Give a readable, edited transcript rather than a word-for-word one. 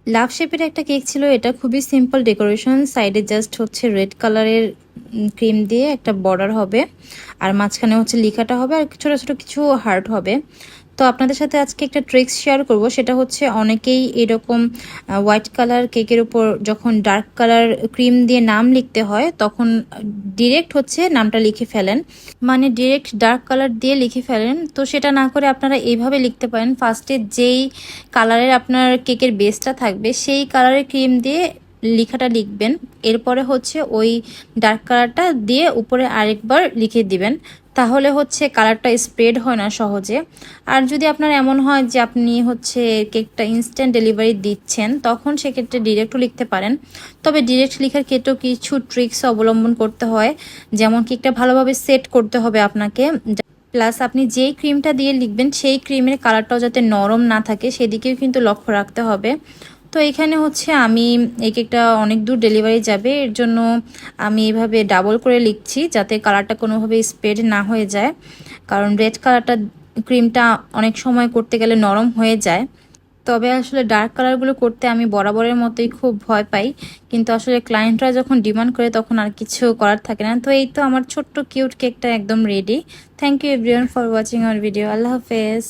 লাভ শেপের একটা কেক ছিল, এটা খুবই সিম্পল ডেকোরেশন। সাইডে জাস্ট হচ্ছে রেড কালারের ক্রিম দিয়ে একটা বর্ডার হবে, আর মাঝখানে হচ্ছে লেখাটা হবে, আর ছোটো ছোটো কিছু হার্ট হবে। তো আপনাদের সাথে আজকে একটা ট্রিক্স শেয়ার করব, সেটা হচ্ছে অনেকেই এরকম হোয়াইট কালার কেকের উপর যখন ডার্ক কালার ক্রিম দিয়ে নাম লিখতে হয় তখন ডিরেক্ট হচ্ছে নামটা লিখে ফেলেন, মানে ডিরেক্ট ডার্ক কালার দিয়ে লিখে ফেলেন। তো সেটা না করে আপনারা এইভাবে লিখতে পারেন, ফার্স্টে যেই কালারের আপনার কেকের বেসটা থাকবে সেই কালারের ক্রিম দিয়ে লেখাটা লিখবেন, এরপরে হচ্ছে ওই ডার্ক কালারটা দিয়ে উপরে আরেকবার লিখে দিবেন। তাহলে হচ্ছে কালারটা স্প্রেড হয় না সহজে। আর যদি আপনার এমন হয় যে আপনি হচ্ছে কেকটা ইনস্ট্যান্ট ডেলিভারি দিচ্ছেন, তখন সেক্ষেত্রে ডিরেক্টও লিখতে পারেন। তবে ডিরেক্ট লেখার ক্ষেত্রেও কিছু ট্রিক্স অবলম্বন করতে হয়, যেমন কেকটা ভালোভাবে সেট করতে হবে আপনাকে, প্লাস আপনি যেই ক্রিমটা দিয়ে লিখবেন সেই ক্রিমের কালারটাও যাতে নরম না থাকে সেদিকেও কিন্তু লক্ষ্য রাখতে হবে। তো এখানে হচ্ছে আমি এই কেকটা অনেক দূর ডেলিভারি যাবে, এর জন্য আমি এইভাবে ডাবল করে লিখছি যাতে কালারটা কোনোভাবে স্প্রেড না হয়ে যায়, কারণ রেড কালারটা ক্রিমটা অনেক সময় করতে গেলে নরম হয়ে যায়। তবে আসলে ডার্ক কালারগুলো করতে আমি বরাবরের মতোই খুব ভয় পাই, কিন্তু আসলে ক্লায়েন্টরা যখন ডিমান্ড করে তখন আর কিছু করার থাকে না। তো এই তো আমার ছোট্ট কিউট কেকটা একদম ready. Thank you everyone for watching our video. আল্লাহ হাফেজ।